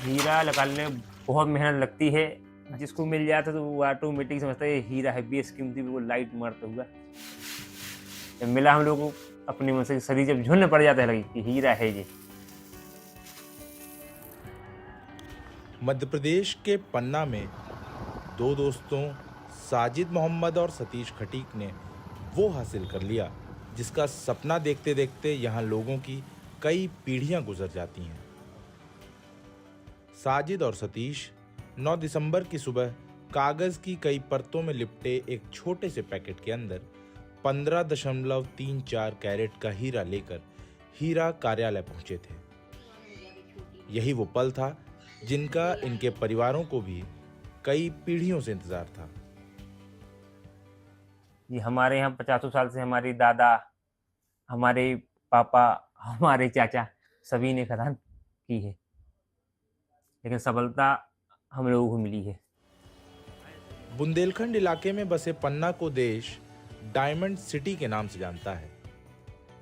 हीरा निकालने में बहुत मेहनत लगती है। जिसको मिल जाता है तो वो ऑटोमेटिक समझता है ये हीरा है, बेशकीमती बिल्कुल लाइट मारता हुआ। जब मिला हम लोग को अपने मन से शरीर जब झुन्न पड़ जाता है लगे कि हीरा है ये। मध्य प्रदेश के पन्ना में दो दोस्तों साजिद मोहम्मद और सतीश खटीक ने वो हासिल कर लिया जिसका सपना देखते देखते यहाँ लोगों की कई पीढ़ियां गुजर जाती हैं। साजिद और सतीश 9 दिसंबर की सुबह कागज की कई परतों में लिपटे एक छोटे से पैकेट के अंदर 15.34 कैरेट का हीरा लेकर हीरा कार्यालय पहुंचे थे। यही वो पल था जिनका इनके परिवारों को भी कई पीढ़ियों से इंतजार था। ये हमारे यहाँ 50 साल से हमारे दादा, हमारे पापा, हमारे चाचा सभी ने खदान की है, लेकिन सफलता हम लोगों को मिली है। बुंदेलखंड इलाके में बसे पन्ना को देश डायमंड सिटी के नाम से जानता है।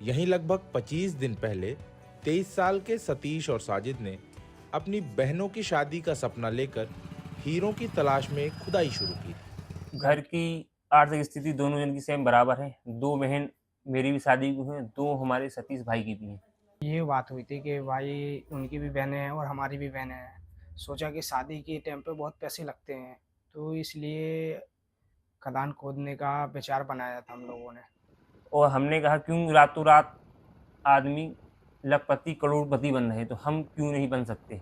यहीं लगभग 25 दिन पहले 23 साल के सतीश और साजिद ने अपनी बहनों की शादी का सपना लेकर हीरों की तलाश में खुदाई शुरू की। घर की आर्थिक स्थिति दोनों जन की सेम बराबर है। 2 बहन मेरी भी शादी हुई हैं, 2 हमारे सतीश भाई की भी हैं। ये बात हुई थी कि भाई उनकी भी बहनें हैं और हमारी भी बहनें हैं। सोचा कि शादी के टाइम पे बहुत पैसे लगते हैं, तो इसलिए खदान खोदने का विचार बनाया था हम लोगों ने। और हमने कहा क्यों रातों रात आदमी लखपति करोड़पति बन रहे, तो हम क्यों नहीं बन सकते।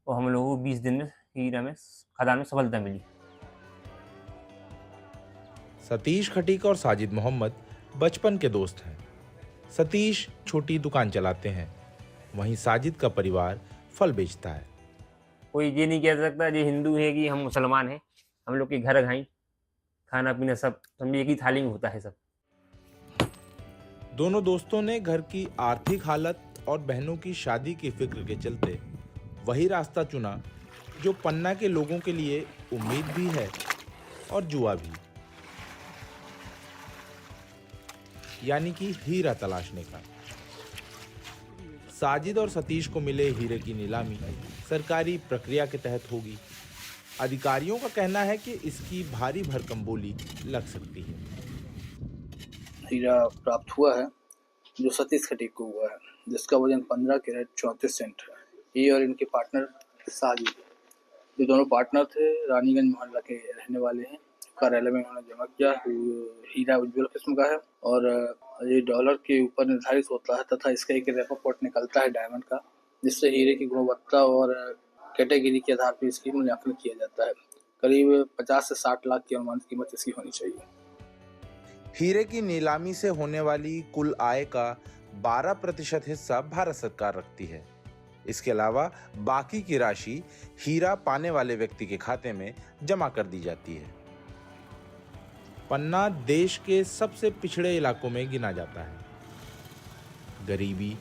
और हम लोगों को 20 दिन में हीरा में खदान में सफलता मिली। सतीश खटीक और साजिद मोहम्मद बचपन के दोस्त हैं। सतीश छोटी दुकान चलाते हैं, वहीं साजिद का परिवार फल बेचता है। कोई ये नहीं कह सकता ये हिंदू है कि हम मुसलमान हैं। हम लोग के घर घाई खाना पीना सब समझिए एक ही थाली में होता है सब। दोनों दोस्तों ने घर की आर्थिक हालत और बहनों की शादी की फिक्र के चलते वही रास्ता चुना जो पन्ना के लोगों के लिए उम्मीद भी है और जुआ भी, यानी कि हीरा तलाशने का। साजिद और सतीश को मिले हीरे की नीलामी सरकारी प्रक्रिया के तहत होगी। अधिकारियों का कहना है कि इसकी भारी भरकम बोली लग सकती है। हीरा प्राप्त हुआ है जो सतीश खटीक को हुआ है, जिसका वजन 15 कैरेट 34 सेंट है। ये और इनके पार्टनर साजिद, ये दोनों पार्टनर थे, रानीगंज मोहल्ला के रहने वाले हैं। कार्यालय में उन्होंने जमा किया। हीरा उज्ज्वल किस्म का है और ये डॉलर के ऊपर निर्धारित होता है तथा इसका एक रेपो पोर्ट निकलता है डायमंड का, जिससे हीरे की गुणवत्ता और कैटेगरी के आधार पर इसकी मूल्यांकन किया जाता है। करीब 50 से 60 लाख की अनुमानित कीमत इसकी होनी चाहिए। हीरे की नीलामी से होने वाली कुल आय का 12% हिस्सा भारत सरकार रखती है। इसके अलावा बाकी की राशि हीरा पाने वाले व्यक्ति के खाते में जमा कर दी जाती है। पन्ना देश के सबसे पिछड़े इलाकों में गिना जाता है। गरीबी,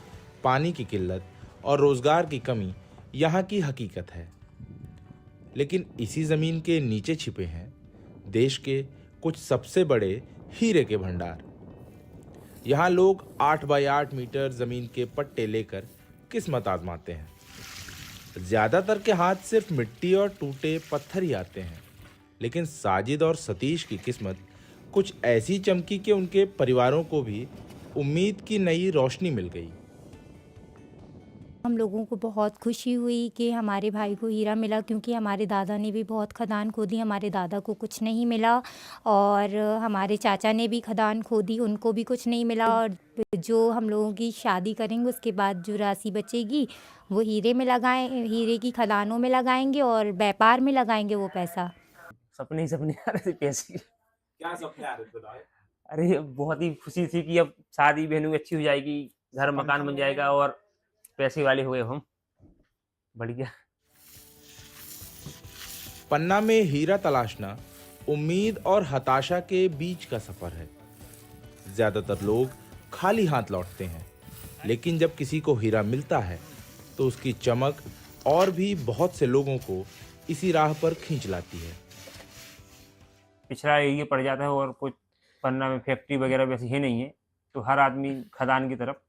पानी की किल्लत और रोजगार की कमी यहाँ की हकीकत है। लेकिन इसी जमीन के नीचे छिपे हैं देश के कुछ सबसे बड़े हीरे के भंडार। यहाँ लोग 8 बाय 8 मीटर जमीन के पट्टे लेकर किस्मत आजमाते हैं। ज्यादातर के हाथ सिर्फ मिट्टी और टूटे पत्थर ही आते हैं, लेकिन साजिद और सतीश की किस्मत कुछ ऐसी चमकी कि उनके परिवारों को भी उम्मीद की नई रोशनी मिल गई। हम लोगों को बहुत खुशी हुई कि हमारे भाई को हीरा मिला, क्योंकि हमारे दादा ने भी बहुत खदान खोदी, हमारे दादा को कुछ नहीं मिला। और हमारे चाचा ने भी खदान खोदी, उनको भी कुछ नहीं मिला। और जो हम लोगों की शादी करेंगे उसके बाद जो राशि बचेगी वो हीरे में लगाएं, हीरे की खदानों में लगाएंगे और व्यापार में लगाएंगे वो पैसा। सपने ही सपने आ रहे थे पैसे के। क्या सपने आ रहे थे? अरे बहुत ही खुशी थी कि अब शादी बहनों की अच्छी हो जाएगी, घर मकान बन जाएगा और पैसे वाले हुए हम। बढ़िया। पन्ना में हीरा तलाशना उम्मीद और हताशा के बीच का सफर है। ज्यादातर लोग खाली हाथ लौटते हैं, लेकिन जब किसी को हीरा मिलता है तो उसकी चमक और भी बहुत से लोगों को इसी राह पर खींच लाती है। पिछड़ा एरिया पड़ जाता है और कुछ पन्ना में फैक्ट्री वगैरह वैसी है नहीं है, तो हर आदमी खदान की तरफ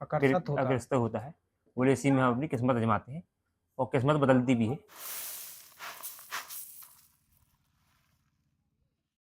आकर्षित होता है। अग्रसर होता है। बोले इसी में हम अपनी किस्मत आजमाते हैं और किस्मत बदलती भी है।